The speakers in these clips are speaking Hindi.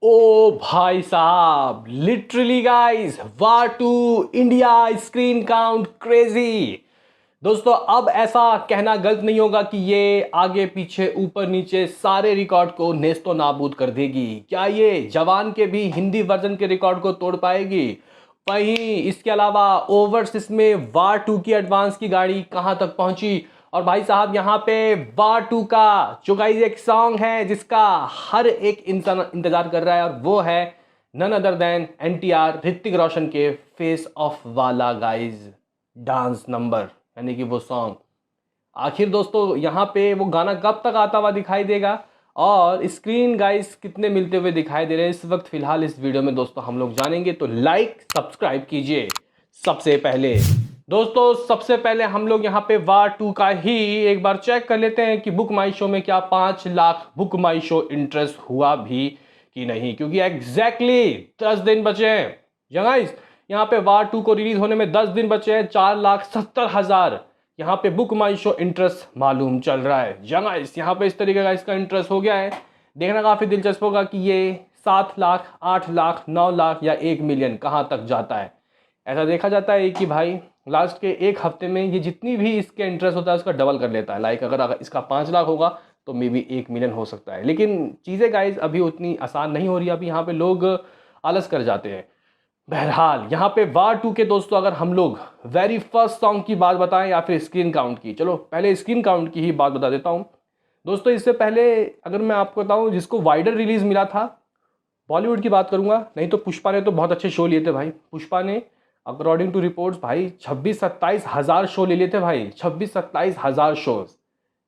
ओ भाई साहब, literally guys, war to India screen count crazy. दोस्तों, अब ऐसा कहना गलत नहीं होगा कि ये आगे पीछे ऊपर नीचे सारे रिकॉर्ड को नेस्तो नाबूद कर देगी। क्या ये जवान के भी हिंदी वर्जन के रिकॉर्ड को तोड़ पाएगी? वहीं इसके अलावा ओवरसीज में वार टू की एडवांस की गाड़ी कहां तक पहुंची? और भाई साहब, यहाँ पे वार टू का जो गाइस एक सॉन्ग है जिसका हर एक इंसान इंतजार कर रहा है, और वो है none other than NTR Hrithik Roshan के फेस ऑफ वाला गाइस डांस नंबर, यानी कि वो सॉन्ग। आखिर दोस्तों, यहाँ पे वो गाना कब तक आता हुआ दिखाई देगा और स्क्रीन गाइस कितने मिलते हुए दिखाई दे रहे हैं इस वक्त फिलहाल इस वीडियो में दोस्तों हम लोग जानेंगे। तो लाइक सब्सक्राइब कीजिए। सबसे पहले दोस्तों, सबसे पहले हम लोग यहाँ पे वार टू का ही एक बार चेक कर लेते हैं कि बुक माई शो में क्या 5 लाख बुक माई शो इंटरेस्ट हुआ भी कि नहीं, क्योंकि एग्जैक्टली 10 दिन बचे हैं गाइस। यहाँ पे वार टू को रिलीज होने में 10 दिन बचे हैं। 4,70,000 यहाँ पे बुक माई शो इंटरेस्ट मालूम चल रहा है गाइस। यहाँ पे इस तरीके का इसका इंटरेस्ट हो गया है। देखना काफी दिलचस्प होगा कि ये 7 लाख, 8 लाख, 9 लाख या 1 मिलियन कहाँ तक जाता है। ऐसा देखा जाता है कि भाई लास्ट के एक हफ्ते में ये जितनी भी इसके इंटरेस्ट होता है उसका डबल कर लेता है। लाइक अगर इसका 5 लाख होगा तो मे बी 1 मिलियन हो सकता है। लेकिन चीज़ें गाइज अभी उतनी आसान नहीं हो रही। अभी यहाँ पे लोग आलस कर जाते हैं। बहरहाल यहाँ पे वार टू के दोस्तों, अगर हम लोग वेरी फर्स्ट सॉन्ग की बात बताएं या फिर स्क्रीन काउंट की, चलो पहले स्क्रीन काउंट की ही बात बता देता हूँ दोस्तों। इससे पहले अगर मैं आपको बताऊँ जिसको वाइडर रिलीज मिला था, बॉलीवुड की बात करूंगा, नहीं तो पुष्पा ने तो बहुत अच्छे शो लिए थे भाई। पुष्पा ने अकॉर्डिंग टू रिपोर्ट्स भाई 26-27 हज़ार शो ले लिए थे भाई। 26-27 हज़ार शोज।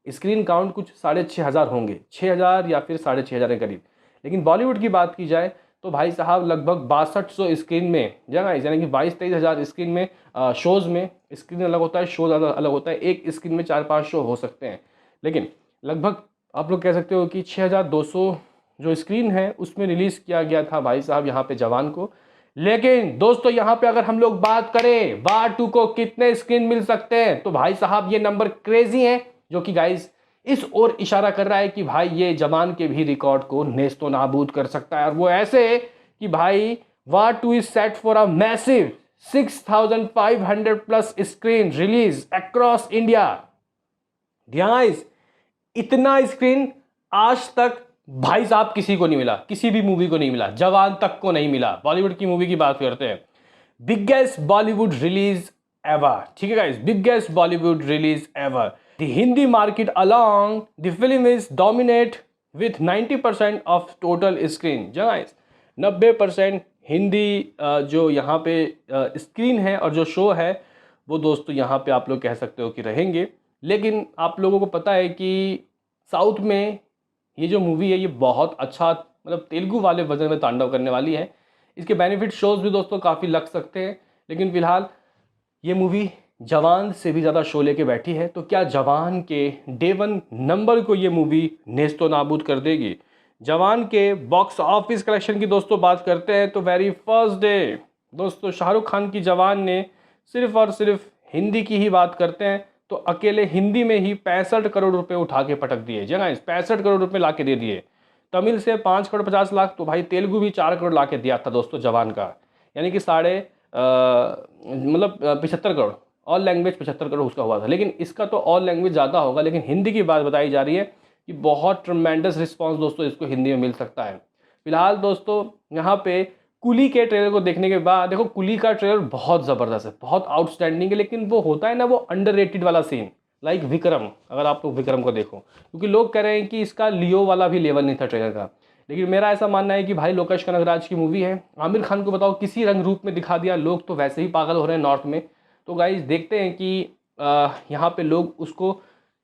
स्क्रीन काउंट कुछ 6,500 होंगे, 6,000 या फिर 6,500 के करीब। लेकिन बॉलीवुड की बात की जाए तो भाई साहब लगभग 6200 स्क्रीन में जगह, यानी कि 22-23 हज़ार स्क्रीन में शोज़ में। स्क्रीन अलग होता है, शोज अलग होता है। एक स्क्रीन में 4-5 शो हो सकते हैं, लेकिन लगभग आप लोग कह सकते हो कि 6,200 जो स्क्रीन है उसमें रिलीज़ किया गया था भाई साहब यहाँ पे जवान को। लेकिन दोस्तों यहाँ पे अगर हम लोग बात करें वार टू को कितने स्क्रीन मिल सकते हैं, तो भाई साहब ये नंबर क्रेजी है, जो कि गाइस इस ओर इशारा कर रहा है कि भाई ये जवान के भी रिकॉर्ड को नेस्तो नाबूद कर सकता है। और वो ऐसे कि भाई War two is set for a massive 6,500 plus screen release across India. Guys, इतना स्क्रीन आज तक भाई साहब किसी को नहीं मिला, किसी भी मूवी को नहीं मिला, जवान तक को नहीं मिला। बॉलीवुड की मूवी की बात करते हैं, बिगेस्ट बॉलीवुड रिलीज एवर, ठीक है guys, biggest Bollywood release ever. The Hindi market along the film is dominate with 90% of total screen. Guys 90% Hindi जो यहाँ पे स्क्रीन है और जो शो है वो दोस्तों यहाँ पे आप लोग कह सकते हो कि रहेंगे। लेकिन आप लोगों को पता है कि साउथ में ये जो मूवी है ये बहुत अच्छा, मतलब तेलुगु वाले वर्जन में तांडव करने वाली है। इसके बेनिफिट शोज भी दोस्तों काफ़ी लग सकते हैं। लेकिन फिलहाल ये मूवी जवान से भी ज़्यादा शो लेके बैठी है। तो क्या जवान के डे 1 नंबर को ये मूवी नेस्तो नाबूद कर देगी? जवान के बॉक्स ऑफिस कलेक्शन की दोस्तों बात करते हैं तो वेरी फर्स्ट डे दोस्तों शाहरुख खान की जवान ने सिर्फ और सिर्फ हिंदी की ही बात करते हैं तो अकेले हिंदी में ही 65 करोड़ रुपए उठा के पटक दिए। जगह 65 करोड़ रुपए ला के दे दिए। तमिल से 5 करोड़ 50 लाख, तो भाई तेलुगु भी 4 करोड़ ला के दिया था दोस्तों जवान का, यानी कि मतलब 75 करोड़। ऑल लैंग्वेज 75 करोड़ उसका हुआ था, लेकिन इसका तो ऑल लैंग्वेज ज़्यादा होगा। लेकिन हिंदी की बात बताई जा रही है कि बहुत ट्रमेंडस रिस्पॉन्स दोस्तों इसको हिंदी में मिल सकता है। फिलहाल दोस्तों यहाँ पे कुली के ट्रेलर को देखने के बाद, देखो कुली का ट्रेलर बहुत ज़बरदस्त है, बहुत आउटस्टैंडिंग है। लेकिन वो होता है ना वो अंडररेटेड वाला सीन, लाइक विक्रम। अगर आप लोग विक्रम को देखो, क्योंकि लोग कह रहे हैं कि इसका लियो वाला भी लेवल नहीं था ट्रेलर का। लेकिन मेरा ऐसा मानना है कि भाई लोकेश कनगराज की मूवी है, आमिर खान को बताओ किसी रंग रूप में दिखा दिया, लोग तो वैसे ही पागल हो रहे हैं नॉर्थ में। तो गाइज देखते हैं कि यहाँ पे लोग उसको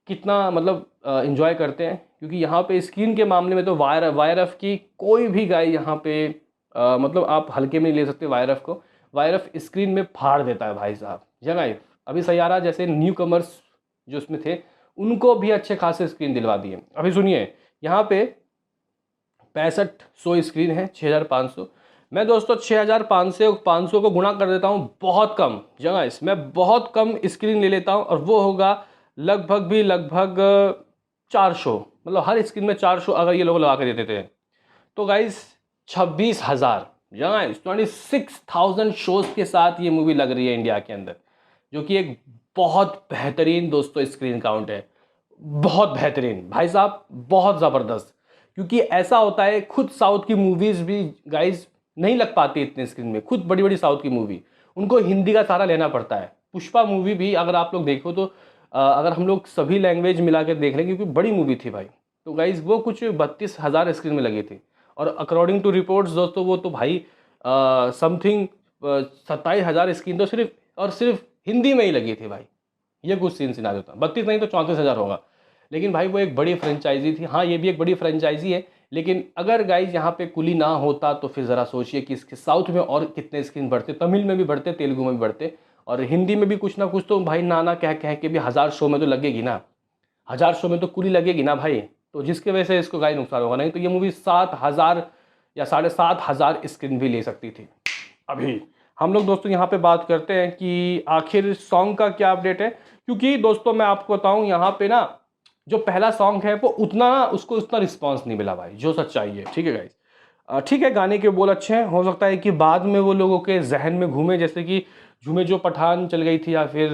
कितना मतलब इन्जॉय करते हैं, क्योंकि यहाँ पे स्क्रीन के मामले में तो वायरफ की कोई भी गाय यहाँ पे मतलब आप हल्के में नहीं ले सकते वायरफ को। वायरफ स्क्रीन में फाड़ देता है भाई साहब। जगह अभी सैयारा जैसे न्यू कमर्स जो उसमें थे उनको भी अच्छे खासे स्क्रीन दिलवा दिए। अभी सुनिए, यहाँ पे 6500 स्क्रीन है, 6,500। मैं दोस्तों 6,500 को गुणा कर देता हूँ बहुत कम जगह, इसमें बहुत कम स्क्रीन ले लेता हूँ और वो होगा लगभग 400। मतलब हर स्क्रीन में 400 अगर ये लोग लगा के देते थे तो गाइस 26,000, जहाँ 26,000 शोज के साथ ये मूवी लग रही है इंडिया के अंदर, जो कि एक बहुत बेहतरीन दोस्तों स्क्रीन काउंट है। बहुत बेहतरीन भाई साहब, बहुत ज़बरदस्त। क्योंकि ऐसा होता है, खुद साउथ की मूवीज़ भी गाइज नहीं लग पाती इतने स्क्रीन में। खुद बड़ी बड़ी साउथ की मूवी उनको हिंदी का सहारा लेना पड़ता है। पुष्पा मूवी भी अगर आप लोग देखो तो अगर हम लोग सभी लैंग्वेज मिला के देख लें, क्योंकि बड़ी मूवी थी भाई, तो गाइज वो कुछ 32,000 स्क्रीन में लगी थी। और अकॉर्डिंग टू रिपोर्ट्स दोस्तों वो तो भाई समथिंग 27,000 स्क्रीन तो सिर्फ हिंदी में ही लगी थी भाई। ये कुछ सीन सिना देता, 32 नहीं तो 34,000 होगा। लेकिन भाई वो एक बड़ी फ्रेंचाइजी थी। हाँ, ये भी एक बड़ी फ्रेंचाइजी है, लेकिन अगर गाइज यहाँ पे कुली ना होता तो फिर ज़रा सोचिए कि इसके साउथ में और कितने स्क्रीन बढ़ते, तमिल में भी बढ़ते, तेलुगु में भी बढ़ते, और हिंदी में भी कुछ ना कुछ तो भाई नाना कह कह के भी 1000 शो में तो लगेगी ना। 1000 शो में तो कुली लगेगी ना भाई। तो जिसके वजह से इसको गाइस नुकसान होगा, नहीं तो ये मूवी 7,000 या 7,500 स्क्रीन भी ले सकती थी। अभी हम लोग दोस्तों यहाँ पे बात करते हैं कि आखिर सॉन्ग का क्या अपडेट है। क्योंकि दोस्तों मैं आपको बताऊँ, यहाँ पे ना जो पहला सॉन्ग है वो उसको उतना रिस्पॉन्स नहीं मिला भाई, जो सच्चाई है। ठीक है गाइस, ठीक है, गाने के बोल अच्छे हैं, हो सकता है कि बाद में वो लोगों के जहन में घूमे, जैसे कि झूमे जो पठान चल गई थी या फिर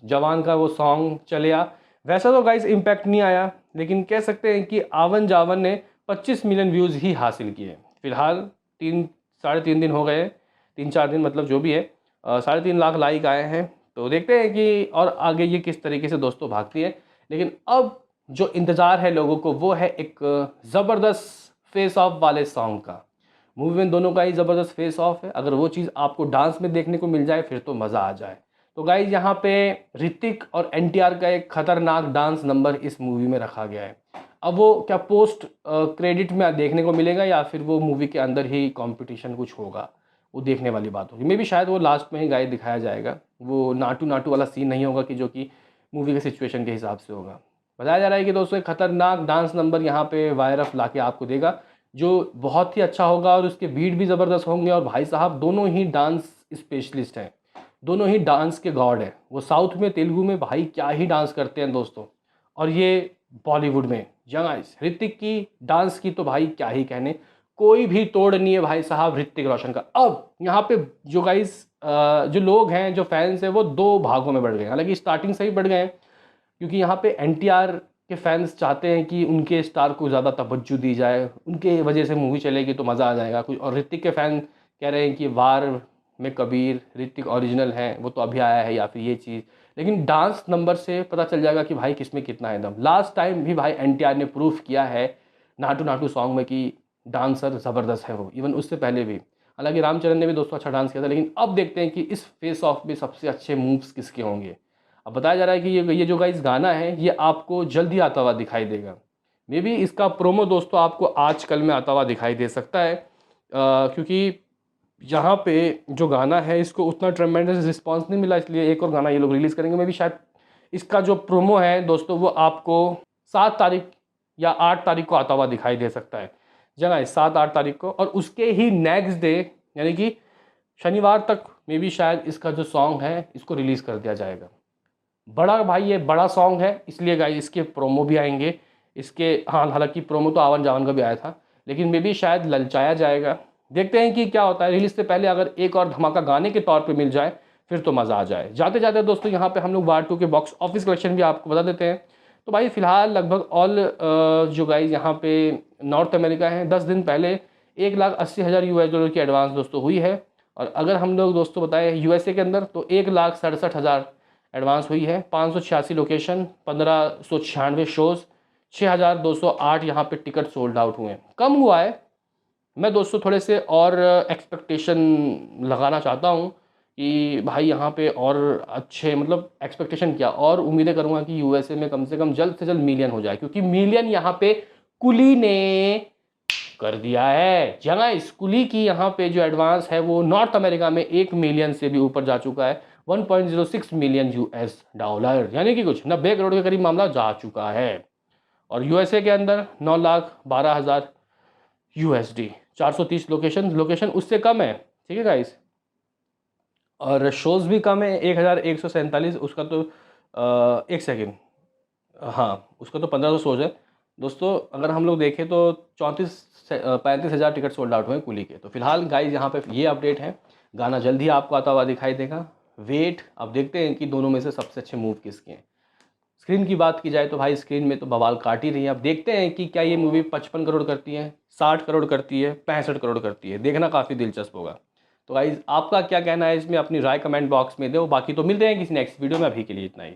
जवान का वो सॉन्ग चले आ, वैसा तो गाइस इम्पैक्ट नहीं आया। लेकिन कह सकते हैं कि आवन जावन ने 25 मिलियन व्यूज़ ही हासिल किए। फिलहाल 3 साढ़े 3 दिन हो गए, 3 4 दिन मतलब जो भी है, 3.5 लाख लाइक आए हैं। तो देखते हैं कि और आगे ये किस तरीके से दोस्तों भागती है। लेकिन अब जो इंतज़ार है लोगों को वो है एक ज़बरदस्त फेस ऑफ वाले सॉन्ग का। मूवी में दोनों का ही ज़बरदस्त फेस ऑफ है। अगर वो चीज़ आपको डांस में देखने को मिल जाए फिर तो मज़ा आ जाए। तो गाइज यहाँ पे ऋतिक और एनटीआर का एक खतरनाक डांस नंबर इस मूवी में रखा गया है। अब वो क्या पोस्ट क्रेडिट में देखने को मिलेगा या फिर वो मूवी के अंदर ही कंपटीशन कुछ होगा, वो देखने वाली बात होगी। मे भी शायद वो लास्ट में ही गाइस दिखाया जाएगा, वो नाटू नाटू वाला सीन नहीं होगा कि जो कि मूवी के सिचुएशन के हिसाब से होगा। बताया जा रहा है कि दोस्तों एक खतरनाक डांस नंबर यहाँ पे वायरफ ला के आपको देगा, जो बहुत ही अच्छा होगा और उसके बीट भी ज़बरदस्त होंगे। और भाई साहब दोनों ही डांस स्पेशलिस्ट हैं, दोनों ही डांस के गॉड हैं। वो साउथ में तेलुगु में भाई क्या ही डांस करते हैं दोस्तों, और ये बॉलीवुड में गाइस ऋतिक की डांस की तो भाई क्या ही कहने, कोई भी तोड़ नहीं है भाई साहब ऋतिक रोशन का। अब यहाँ पे जो गाइस जो लोग हैं, जो फैंस हैं, वो 2 भागों में बढ़ गए हैं। हालांकि स्टार्टिंग से ही बढ़ गए हैं, क्योंकि यहाँ पे एनटीआर के फैंस चाहते हैं कि उनके स्टार को ज़्यादा तवज्जो दी जाए, उनके वजह से मूवी चलेगी तो मज़ा आ जाएगा कुछ। और ऋतिक के फैन कह रहे हैं कि वार में कबीर ऋतिक ओरिजिनल है, वो तो अभी आया है, या फिर ये चीज़। लेकिन डांस नंबर से पता चल जाएगा कि भाई किसमें कितना है दम। लास्ट टाइम भी भाई एनटीआर ने प्रूफ किया है नाटू नाटू सॉन्ग में कि डांसर ज़बरदस्त है वो, इवन उससे पहले भी। हालांकि रामचरण ने भी दोस्तों अच्छा डांस किया था, लेकिन अब देखते हैं कि इस फेस ऑफ में सबसे अच्छे मूव्स किसके होंगे। अब बताया जा रहा है कि ये जो गाइस गाना है ये आपको जल्दी आता हुआ दिखाई देगा। मे बी इसका प्रोमो दोस्तों आपको आज कल में आता हुआ दिखाई दे सकता है, क्योंकि यहाँ पे जो गाना है इसको उतना ट्रेमेंडस रिस्पांस नहीं मिला, इसलिए एक और गाना ये लोग रिलीज़ करेंगे। मे बी शायद इसका जो प्रोमो है दोस्तों वो आपको 7 तारीख या 8 तारीख को आता हुआ दिखाई दे सकता है। जगह 7-8 तारीख को, और उसके ही नेक्स्ट डे यानी कि शनिवार तक मे बी शायद इसका जो सॉन्ग है इसको रिलीज़ कर दिया जाएगा। बड़ा भाई ये बड़ा सॉन्ग है, इसलिए गाइस इसके प्रोमो भी आएंगे इसके। हाँ, हालांकि प्रोमो तो आवन जावन का भी आया था, लेकिन मे बी शायद ललचाया जाएगा। देखते हैं कि क्या होता है। रिलीज से पहले अगर एक और धमाका गाने के तौर पे मिल जाए फिर तो मज़ा आ जाए। जाते जाते दोस्तों यहाँ पे हम लोग वार 2 के बॉक्स ऑफिस कलेक्शन भी आपको बता देते हैं। तो भाई फिलहाल लगभग ऑल जो गाइस यहाँ पे नॉर्थ अमेरिका हैं, 10 दिन पहले 1,80,000 US डॉलर की एडवांस दोस्तों हुई है। और अगर हम लोग दोस्तों बताएं यूएसए के अंदर तो 1,67,000 एडवांस हुई है। 586 लोकेशन, 1596 शोज़, 6,208 यहाँ पे टिकट सोल्ड आउट हुए हैं। कम हुआ है, मैं दोस्तों थोड़े से और एक्सपेक्टेशन लगाना चाहता हूँ कि भाई यहाँ पे और अच्छे, मतलब एक्सपेक्टेशन क्या, और उम्मीदें करूँगा कि यूएसए में कम से कम जल्द से जल्द मिलियन हो जाए, क्योंकि मिलियन यहाँ पे कुली ने कर दिया है। जगह स्कूली की यहाँ पे जो एडवांस है वो नॉर्थ अमेरिका में 1 मिलियन से भी ऊपर जा चुका है, 1.06 मिलियन US डॉलर, यानी कि कुछ 90 करोड़ के करीब मामला जा चुका है। और यूएसए के अंदर 9,12,000 USD, 430 लोकेशन उससे कम है। ठीक है गाइस, और शोज़ भी कम है, 1,147 उसका तो एक सेकेंड, हाँ उसका तो 1,500 शोज़ है दोस्तों। अगर हम लोग देखें तो 34 35,000 टिकट सोल्ड आउट हुए हैं कूली के। तो फिलहाल गाइज यहाँ पे ये अपडेट है, गाना जल्द ही आपको आता हुआ दिखाई देगा। वेट, अब देखते हैं कि दोनों में से सबसे अच्छे मूव किसके हैं। स्क्रीन की बात की जाए तो भाई स्क्रीन में तो बवाल काट ही रही है। अब देखते हैं कि क्या ये मूवी 55 करोड़ करती है, 60 करोड़ करती है, 65 करोड़ करती है, देखना काफ़ी दिलचस्प होगा। तो गाइज आपका क्या कहना है इसमें, अपनी राय कमेंट बॉक्स में दो। बाकी तो मिलते हैं किसी नेक्स्ट वीडियो में, अभी के लिए इतना ही।